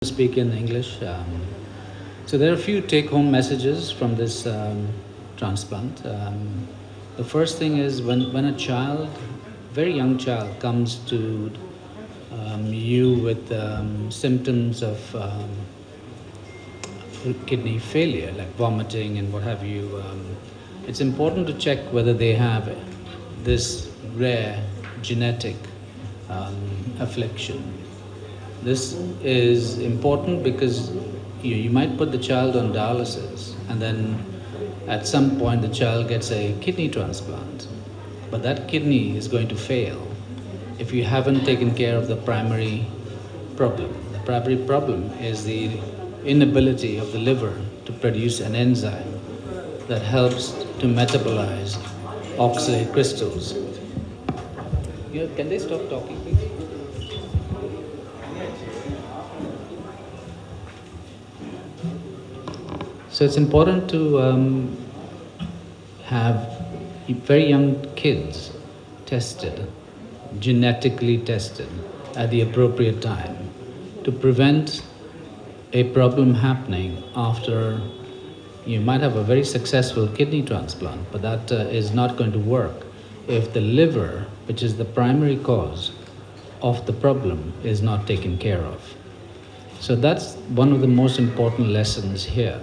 speak in English. So there are a few take-home messages from this transplant. The first thing is when a child, very young child, comes to you with symptoms of kidney failure, like vomiting and what have you, it's important to check whether they have this rare genetic affliction. This is important because you might put the child on dialysis and then at some point the child gets a kidney transplant. But that kidney is going to fail if you haven't taken care of the primary problem. The primary problem is the inability of the liver to produce an enzyme that helps to metabolize oxalate crystals. Can they stop talking, please? So it's important to have very young kids tested, genetically tested at the appropriate time to prevent a problem happening after you might have a very successful kidney transplant, but that is not going to work if the liver, which is the primary cause of the problem, is not taken care of. So that's one of the most important lessons here.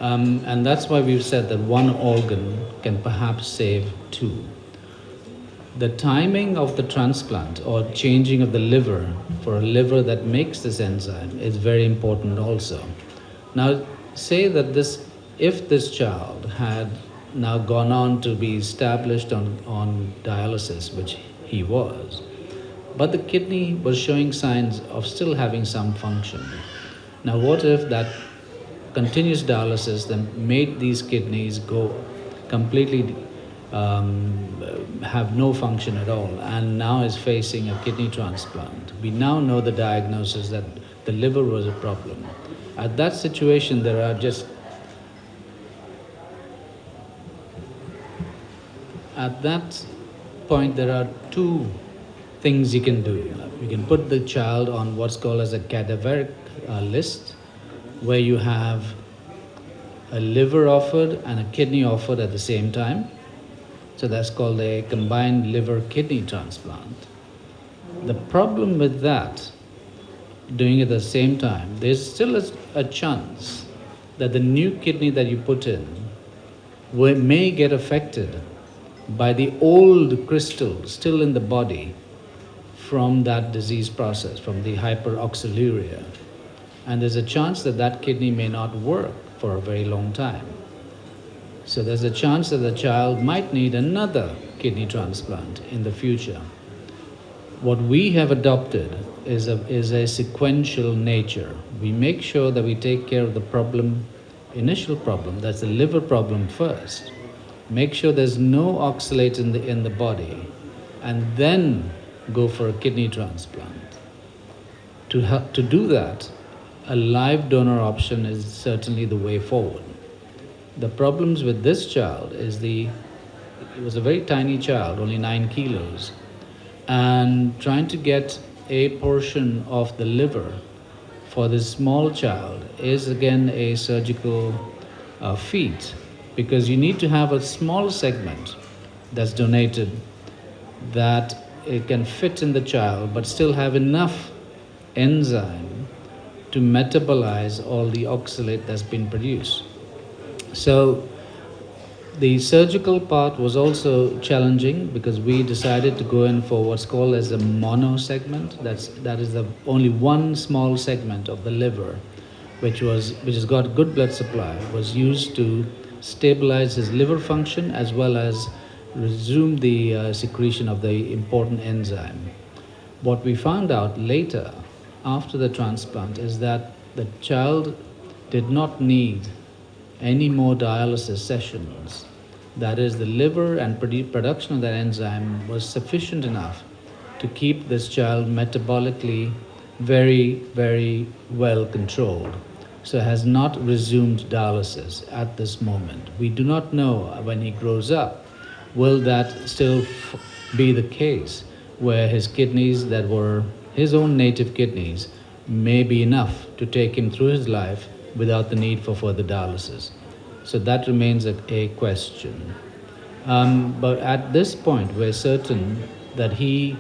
And that's why we've said that one organ can perhaps save two. The timing of the transplant or changing of the liver for a liver that makes this enzyme is very important also. Now, say that if this child had now gone on to be established on dialysis, which he was, but the kidney was showing signs of still having some function. Now, what if that continuous dialysis then made these kidneys go completely have no function at all and now is facing a kidney transplant? We now know the diagnosis that the liver was a problem. At that situation, there are at that point, there are two things you can do. You can put the child on what's called as a cadaveric list, where you have a liver offered and a kidney offered at the same time. So that's called a combined liver-kidney transplant. The problem with that, doing it at the same time, there's still a chance that the new kidney that you put in may get affected by the old crystal still in the body from that disease process, from the hyperoxaluria. And there's a chance that that kidney may not work for a very long time. So there's a chance that the child might need another kidney transplant in the future. What we have adopted is a sequential nature. We make sure that we take care of the problem, initial problem, that's the liver problem first. Make sure there's no oxalate in the body, and then go for a kidney transplant. To do that, a live donor option is certainly the way forward. The problems with this child is it was a very tiny child, only 9 kilos, and trying to get a portion of the liver for this small child is again a surgical feat, because you need to have a small segment that's donated that it can fit in the child but still have enough enzyme to metabolize all the oxalate that's been produced. So the surgical part was also challenging because we decided to go in for what's called as a mono segment. That is the only one small segment of the liver, which has got good blood supply, was used to stabilize his liver function as well as resume the secretion of the important enzyme. What we found out later, after the transplant, is that the child did not need any more dialysis sessions. That is, the liver and production of that enzyme was sufficient enough to keep this child metabolically very, very well controlled. So has not resumed dialysis at this moment. We do not know when he grows up, will that still be the case, where his kidneys that were his own native kidneys may be enough to take him through his life without the need for further dialysis. So that remains a question. But at this point, we're certain that he,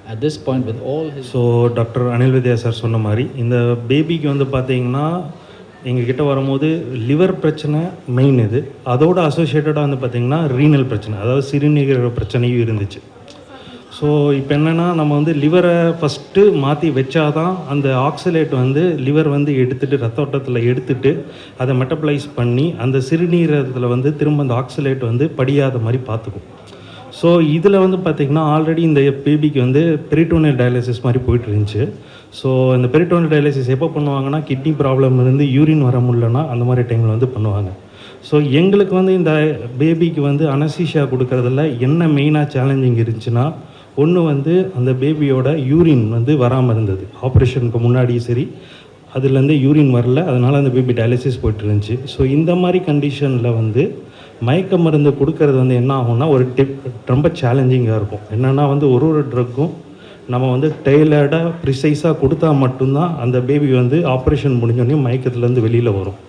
at this point with all his... so doctor Anil Vidya sir சொன்ன மாதிரி இந்த பேபிக்கு வந்து பார்த்தீங்கன்னா எங்ககிட்ட வரும்போது liver பிரச்சனை main இது, அதோடு அசோசியேட்டடாக வந்து பார்த்திங்கன்னா ரீனல் பிரச்சனை, அதாவது சிறுநீரக பிரச்சனையும் இருந்துச்சு. ஸோ இப்போ என்னென்னா நம்ம வந்து லிவரை ஃபஸ்ட்டு மாற்றி வச்சாதான் அந்த ஆக்சலேட் வந்து லிவர் வந்து எடுத்துகிட்டு ரத்த ஓட்டத்தில் எடுத்துகிட்டு அதை மெட்டபலைஸ் பண்ணி அந்த சிறுநீரகத்தில் வந்து திரும்ப அந்த ஆக்சலேட் வந்து படியாத மாதிரி பார்த்துக்கும். ஸோ இதில் வந்து பார்த்திங்கன்னா ஆல்ரெடி இந்த பேபிக்கு வந்து பெரிட்டோனியல் டயாலிசிஸ் மாதிரி போயிட்டு இருந்துச்சு. ஸோ இந்த பெரிட்டோனியல் டயாலிசிஸ் எப்போ பண்ணுவாங்கன்னா கிட்னி ப்ராப்ளம் இருந்து யூரின் வர முடியலன்னா அந்த மாதிரி டைமில் வந்து பண்ணுவாங்க. ஸோ எங்களுக்கு வந்து இந்த பேபிக்கு வந்து அனஸ்தீசியா கொடுக்கறதுல என்ன மெயினாக சேலஞ்சிங் இருந்துச்சுன்னா, ஒன்று வந்து அந்த பேபியோட யூரின் வந்து வராமல் இருந்தது. ஆப்ரேஷனுக்கு முன்னாடியும் சரி அதுலேருந்து யூரின் வரல, அதனால் அந்த பேபி டயாலிசிஸ் போய்ட்டு இருந்துச்சு. ஸோ இந்த மாதிரி கண்டிஷனில் வந்து மயக்க மருந்து கொடுக்கறது வந்து என்ன ஆகும்னா ஒரு ரொம்ப சேலஞ்சிங்காக இருக்கும். என்னென்னா வந்து ஒரு ட்ரக்கும் நம்ம வந்து டெய்லர்டாக ப்ரிசைஸாக கொடுத்தா மட்டும்தான் அந்த பேபி வந்து ஆப்ரேஷன் முடிஞ்சோடனே மயக்கத்துலேருந்து வெளியில் வரும்.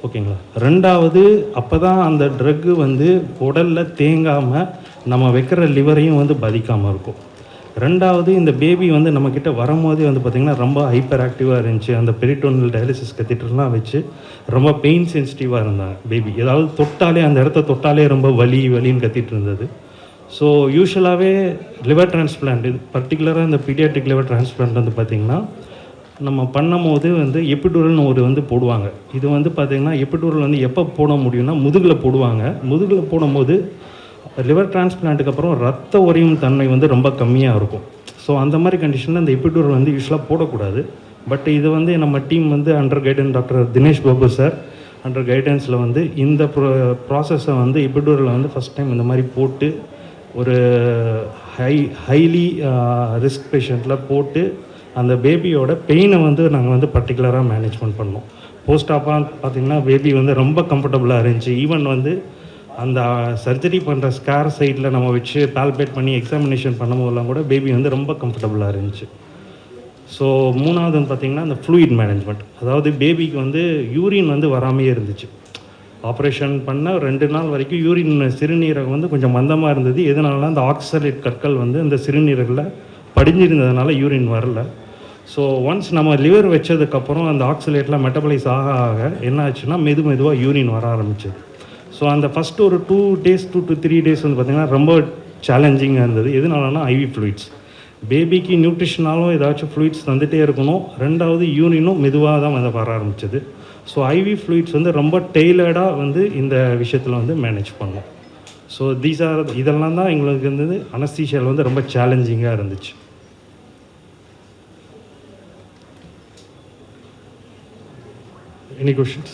ஓகேங்களா. ரெண்டாவது அப்போ தான் அந்த ட்ரக்கு வந்து உடலில் தேங்காமல் நம்ம வைக்கிற லிவரையும் வந்து பாதிக்காமல் இருக்கும். ரெண்டாவது இந்த பேபி வந்து நம்மக்கிட்ட வரும்போதே வந்து பார்த்திங்கன்னா ரொம்ப ஹைப்பர் ஆக்டிவாக இருந்துச்சு. அந்த பெரிட்டோனியல் டயாலிசிஸ் கத்திட்டர்லாம் வச்சு ரொம்ப பெயின் சென்சிட்டிவாக இருந்தாங்க பேபி. ஏதாவது தொட்டாலே அந்த இடத்த தொட்டாலே ரொம்ப வலின்னு கத்திட்டு இருந்தது. ஸோ யூஸ்வலாகவே லிவர் டிரான்ஸ்பிளான்ட், இது பர்டிகுலராக இந்த பீடியாட்ரிக் லிவர் டிரான்ஸ்பிளான்ட் வந்து பார்த்திங்கன்னா நம்ம பண்ணும்போது வந்து எபிடூரல்னு ஒரு வந்து போடுவாங்க. இது வந்து பார்த்திங்கன்னா எபிடூரல் வந்து எப்போ போட முடியும்னா முதுகில் போடுவாங்க. முதுகில் போடும்போது லிவர் டிரான்ஸ்பிளான்ட்டுக்கு அப்புறம் ரத்த உறையும் தன்மை வந்து ரொம்ப கம்மியாக இருக்கும். ஸோ அந்த மாதிரி கண்டிஷனில் அந்த எபிடூரல் வந்து யூஸ்வலாக போடக்கூடாது. பட் இது வந்து நம்ம டீம் வந்து under guidance doctor Dinesh Babu sir under கைடன்ஸில் வந்து இந்த ப்ராசஸை வந்து எபிடூரலில் வந்து ஃபஸ்ட் டைம் இந்த மாதிரி போட்டு ஒரு ஹைலி ரிஸ்க் பேஷண்ட்டில் போட்டு அந்த பேபியோட பெயினை வந்து நாங்கள் வந்து பர்டிகுலராக மேனேஜ்மெண்ட் பண்ணோம். போஸ்ட் ஆப்பாக பார்த்திங்கன்னா பேபி வந்து ரொம்ப கம்ஃபர்டபுளாக இருந்துச்சு. ஈவன் வந்து அந்த சர்ஜரி பண்ணுற ஸ்கேர் சைடில் நம்ம வச்சு பால்பேட் பண்ணி எக்ஸாமினேஷன் பண்ணும்போதெல்லாம் கூட பேபி வந்து ரொம்ப கம்ஃபர்டபுளாக இருந்துச்சு. ஸோ மூணாவது வந்து பார்த்திங்கன்னா அந்த ஃப்ளூயிட் மேனேஜ்மெண்ட், அதாவது பேபிக்கு வந்து யூரின் வந்து வராமையே இருந்துச்சு. ஆப்ரேஷன் பண்ண 2 நாள் வரைக்கும் யூரின் சிறுநீரகம் வந்து கொஞ்சம் மந்தமாக இருந்தது. எதனால அந்த ஆக்சலேட் கற்கள் வந்து அந்த சிறுநீரகில் படிஞ்சிருந்ததுனால யூரின் வரல. ஸோ ஒன்ஸ் நம்ம லிவர் வச்சதுக்கப்புறம் அந்த ஆக்சலேட்லாம் மெட்டபலைஸ் ஆக என்ன ஆச்சுன்னா மெதுவாக யூரின் வர ஆரம்பிச்சது. ஸோ அந்த ஃபஸ்ட்டு ஒரு 2 to 3 days வந்து பார்த்திங்கன்னா ரொம்ப சேலஞ்சிங்காக இருந்தது. எதனாலனா ஐவி ஃப்ளூயிட்ஸ், பேபிக்கு நியூட்ரிஷனாலும் ஏதாச்சும் ஃப்ளூயிட்ஸ் வந்துகிட்டே இருக்கணும். ரெண்டாவது யூரினும் மெதுவாக தான் வந்து வர ஆரம்பிச்சது. ஸோ ஐவி ஃப்ளூயிட்ஸ் வந்து ரொம்ப டெய்லர்டாக வந்து இந்த விஷயத்தில் வந்து மேனேஜ் பண்ணோம். ஸோ இதெல்லாம் தான் எங்களுக்கு இருந்தது அனஸ்தீசியாவில் வந்து ரொம்ப சேலஞ்சிங்காக இருந்துச்சு. Any questions?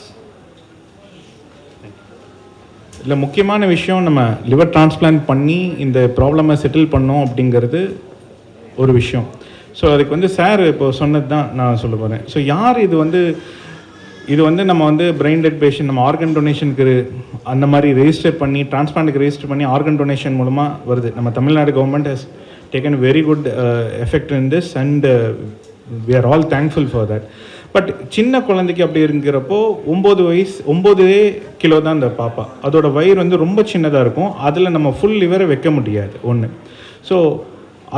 இல்லை, முக்கியமான விஷயம் நம்ம லிவர் டிரான்ஸ்பிளான்ட் பண்ணி இந்த ப்ராப்ளமை செட்டில் பண்ணோம் அப்படிங்கிறது ஒரு விஷயம். ஸோ அதுக்கு வந்து சார் இப்போ சொன்னது தான் நான் சொல்ல போகிறேன். ஸோ யார் இது வந்து நம்ம வந்து பிரெயின் டெட் பேஷண்ட் நம்ம ஆர்கன் டொனேஷனுக்கு அந்த மாதிரி ரெஜிஸ்டர் பண்ணி டிரான்ஸ்பிளான்ட்டுக்கு ரெஜிஸ்டர் பண்ணி ஆர்கன் டொனேஷன் மூலமாக வருது. நம்ம Tamil Nadu government has taken very good effect in this and we are all thankful for that. But சின்ன குழந்தைக்கு அப்படி இருக்கிறப்போ 9 கிலோ தான் அந்த பாப்பா. அதோட வயிறு வந்து ரொம்ப சின்னதாக இருக்கும். அதில் நம்ம ஃபுல் லிவரை வைக்க முடியாது ஒன்று. ஸோ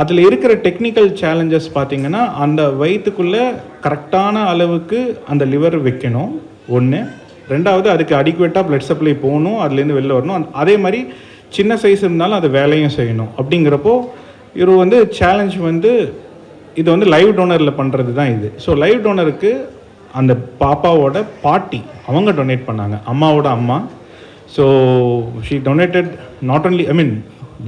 அதில் இருக்கிற டெக்னிக்கல் சேலஞ்சஸ் பார்த்திங்கன்னா அந்த வயிற்றுக்குள்ளே கரெக்டான அளவுக்கு அந்த லிவர் வைக்கணும் ஒன்று. ரெண்டாவது அதுக்கு அடிக்குவேட்டாக பிளட் சப்ளை போகணும், அதுலேருந்து வெளில வரணும். அதே மாதிரி சின்ன சைஸ் இருந்தாலும் அது வேலையும் செய்யணும். அப்படிங்கிறப்போ இது வந்து சேலஞ்ச் வந்து இது வந்து லைவ் டோனரில் பண்ணுறது தான் இது. ஸோ லைவ் டோனருக்கு அந்த பாப்பாவோட பாட்டி அவங்க டொனேட் பண்ணாங்க, அம்மாவோட அம்மா. So she donated not only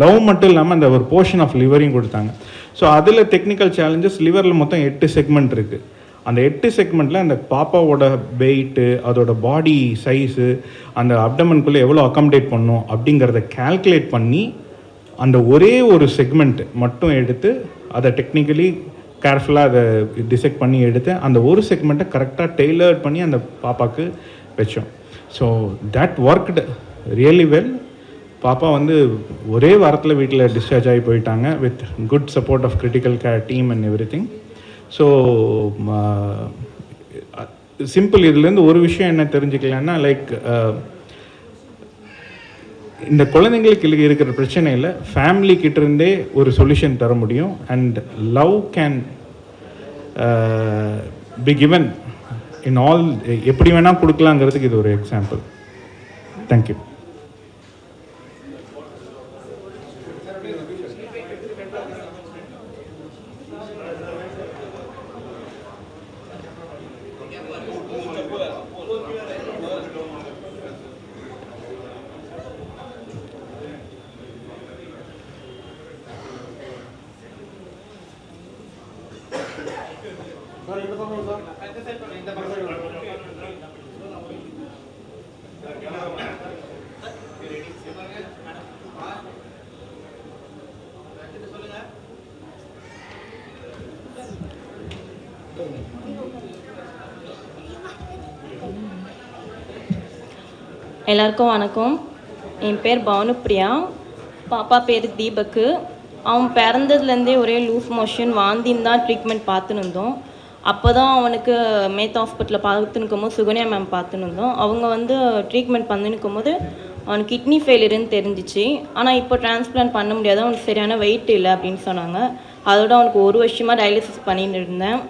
love மட்டும் இல்லாமல் அந்த ஒரு போர்ஷன் ஆஃப் லிவரையும் கொடுத்தாங்க. ஸோ அதில் டெக்னிக்கல் சேலஞ்சஸ், லிவரில் மொத்தம் 8 செக்மெண்ட் இருக்குது. அந்த 8 செக்மெண்ட்டில் அந்த பாப்பாவோட வெயிட்டு, அதோட பாடி சைஸு, அந்த அப்டமனுக்குள்ளே எவ்வளோ அக்காமடேட் பண்ணும் அப்படிங்கிறத கால்குலேட் பண்ணி அந்த ஒரே ஒரு செக்மெண்ட் மட்டும் எடுத்து அதை டெக்னிக்கலி கேர்ஃபுல்லாக அதை டிசெக்ட் பண்ணி எடுத்து அந்த ஒரு செக்மெண்ட்டை கரெக்டாக டெய்லர்ட் பண்ணி அந்த பாப்பாவுக்கு வச்சோம். So that worked really well. பாப்பா வந்து ஒரே வாரத்தில் வீட்டில் டிஸ்சார்ஜ் ஆகி போயிட்டாங்க with good support of critical care team and everything. So simple. இதுலேருந்து ஒரு விஷயம் என்ன தெரிஞ்சுக்கலான்னா, லைக் இந்த குழந்தைங்களுக்கு இருக்கிற பிரச்சனையில் ஃபேமிலி கிட்டேருந்தே ஒரு சொல்யூஷன் தர முடியும். And love can be given in all, எப்படி வேணால் கொடுக்கலாங்கிறதுக்கு இது ஒரு எக்ஸாம்பிள். தேங்க்யூ. எல்லாருக்கும் வணக்கம். என் பேர் பானுப்ரியா, பாப்பா பேர் தீபக்கு. அவன் பிறந்ததுலேருந்தே ஒரே லூஸ் மோஷன், வாந்தின்னு தான் ட்ரீட்மெண்ட் பார்த்துன்னு இருந்தோம். அப்போ தான் அவனுக்கு மேத் ஹாஸ்பிட்டலில் பார்த்துன்னு போது சுகன்யா மேம் பார்த்துன்னு இருந்தோம். அவங்க வந்து ட்ரீட்மெண்ட் பண்ணிருக்கும் போது அவனுக்கு கிட்னி ஃபெயிலியர்னு தெரிஞ்சிச்சு. ஆனால் இப்போ டிரான்ஸ்பிளான்ட் பண்ண முடியாது, அவனுக்கு சரியான வெயிட் இல்லை அப்படின்னு சொன்னாங்க. அதோட அவனுக்கு 1 வருஷமாக டயாலிசிஸ் பண்ணிட்டு இருந்தேன்.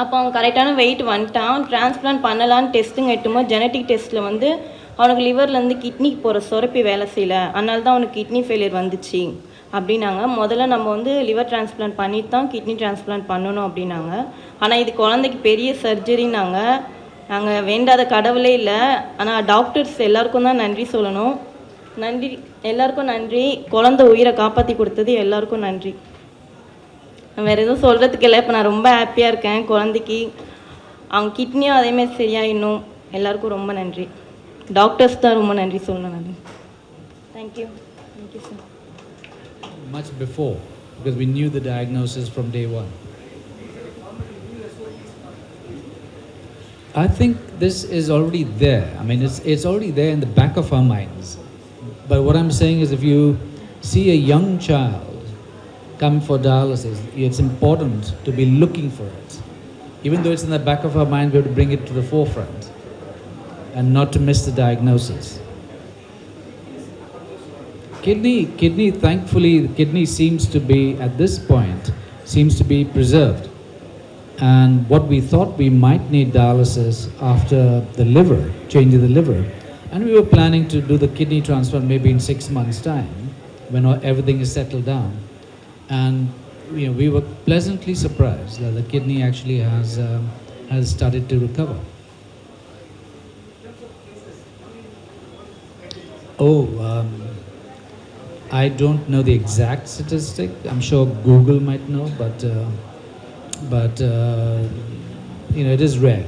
அப்போ அவன் கரெக்டான வெயிட் வந்துட்டான். டிரான்ஸ்பிளான்ட் பண்ணலான்னு டெஸ்ட்டுங்க எட்டும்போது ஜெனட்டிக் டெஸ்ட்டில் வந்து அவனுக்கு லிவர்லேருந்து கிட்னிக்கு போகிற சுரப்பி வேலை செய்யலை, அதனால தான் அவனுக்கு கிட்னி ஃபெயிலியர் வந்துச்சு அப்படின்னாங்க. முதல்ல நம்ம வந்து லிவர் டிரான்ஸ்பிளான்ட் பண்ணிட்டு தான் கிட்னி டிரான்ஸ்பிளான்ட் பண்ணணும் அப்படின்னாங்க. ஆனால் இது குழந்தைக்கு பெரிய சர்ஜரினாங்க. நாங்கள் வேண்டாத கடவுளே இல்லை. ஆனால் டாக்டர்ஸ் எல்லாருக்கும் தான் நன்றி சொல்லணும். நன்றி, எல்லாருக்கும் நன்றி. குழந்தை உயிரை காப்பாற்றி கொடுத்தது எல்லாருக்கும் நன்றி. வேறு எதுவும் சொல்கிறதுக்கு இல்லை. இப்போ நான் ரொம்ப ஹாப்பியாக இருக்கேன். குழந்தைக்கு அவங்க கிட்னியும் அதேமாதிரி சரியாயிடணும். எல்லாருக்கும் ரொம்ப நன்றி. டாக்டர்ஸ் தான் ரொம்ப நன்றி சொல்லணும். நான் thank you. Thank you sir. Much before, because we knew the diagnosis from day one. I think this is already there. I mean, it's already there in the back of our minds. But what I'm saying is, if you see a young child come for dialysis, it's important to be looking for it. Even though it's in the back of our mind, we have to bring it to the forefront and not to miss the diagnosis. Kidney, thankfully, the kidney seems to be, at this point, seems to be preserved. And what we thought we might need dialysis after the liver, changing the liver. And we were planning to do the kidney transplant maybe in 6 months' time, when everything is settled down. And we were pleasantly surprised that the kidney actually has started to recover. I don't know the exact statistic. I'm sure Google might know, but it is rare.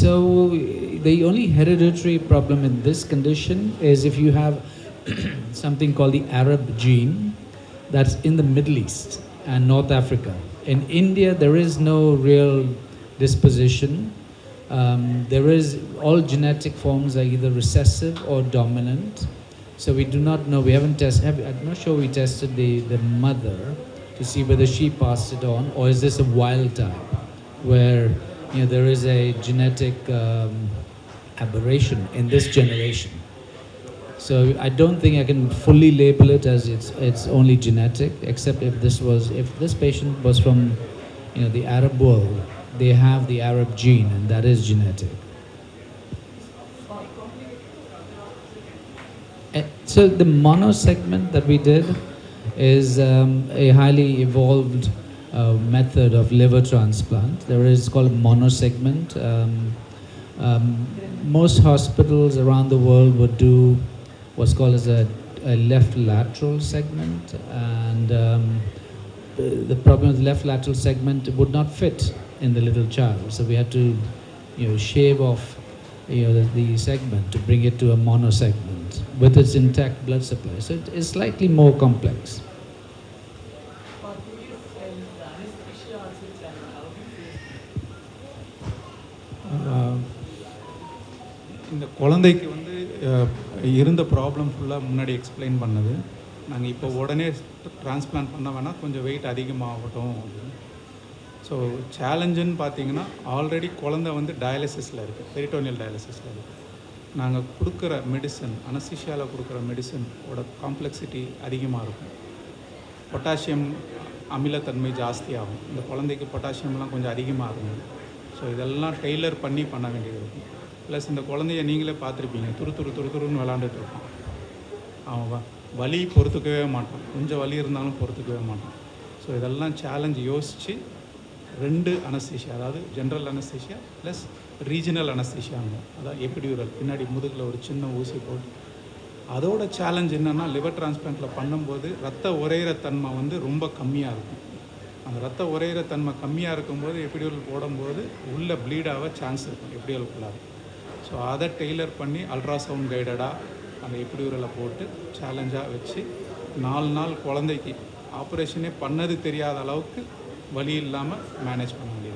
So the only hereditary problem in this condition is if you have something called the Arab gene that's in the Middle East and North Africa. In India, there is no real disposition. There is all genetic forms are either recessive or dominant. So we do not know. We haven't tested. I'm not sure we tested the mother to see whether she passed it on, or is this a wild type where there is a genetic aberration in this generation. So I don't think I can fully label it as it's only genetic, except if this patient was from the Arab world, they have the Arab gene, and that is genetic. So the mono segment that we did is a highly evolved method of liver transplant. There is called monosegment. Most hospitals around the world would do what's called as a left lateral segment, and the problem with left lateral segment would not fit in the little child, so we had to shave off the segment to bring it to a mono segment with its intact blood supply. So it is slightly more complex. இந்த குழந்தைக்கு வந்து இருந்த problem ஃபுல்லாக முன்னாடி explain பண்ணது. நாங்கள் இப்போ உடனே டிரான்ஸ்பிளான்ட் பண்ண வேணால் கொஞ்சம் வெயிட் அதிகமாகட்டும் அப்படின்னு. ஸோ சேலஞ்சுன்னு பார்த்தீங்கன்னா ஆல்ரெடி குழந்தை வந்து டயாலிசிஸில் இருக்குது, பெரிட்டோனியல் டயாலிசிஸில் இருக்குது. நாங்கள் கொடுக்குற மெடிசன், அனஸ்தீசியாவில் கொடுக்குற மெடிசனோட காம்ப்ளெக்சிட்டி அதிகமாக இருக்கும். பொட்டாசியம் அமிலத்தன்மை ஜாஸ்தியாகும். இந்த குழந்தைக்கு பொட்டாசியம்லாம் கொஞ்சம் அதிகமாக இருக்கும். ஸோ இதெல்லாம் டெய்லர் பண்ணி பண்ண வேண்டியது இருக்கும். ப்ளஸ் இந்த குழந்தைய நீங்களே பார்த்துருப்பீங்க, துருன்னு விளாண்டுட்டு இருப்பான். அவன் வலி பொறுத்துக்கவே மாட்டான், கொஞ்சம் வலி இருந்தாலும் பொறுத்துக்கவே மாட்டான். ஸோ இதெல்லாம் சேலஞ்சு யோசித்து 2 அனஸ்தீஷியா, அதாவது ஜென்ரல் அனஸ்தீஷியா ப்ளஸ் ரீஜனல் அனஸ்தீஷியாங்க, அதாவது எபிடியூரல், பின்னாடி முதுகில் ஒரு சின்ன ஊசி போட்டு. அதோட சேலஞ்ச் என்னென்னா லிவர் டிரான்ஸ்பிளான்ட்டில் பண்ணும்போது ரத்த உறையிற தன்மை வந்து ரொம்ப கம்மியாக இருக்கும். அந்த ரத்த உறையிற தன்மை கம்மியாக இருக்கும்போது எபிடியூரல் போடும்போது உள்ளே ப்ளீடாக சான்ஸ் இருக்கும் எபிடியூரலுக்குள்ளார. ஸோ அதை டெய்லர் பண்ணி அல்ட்ராசவுண்ட் கைடடாக அந்த எபிடியூரலை போட்டு சேலஞ்சாக வச்சு 4 நாள் குழந்தைக்கு ஆப்ரேஷனே பண்ணது தெரியாத அளவுக்கு வலி இல்லாமல் மேனேஜ் பண்ண முடியும்.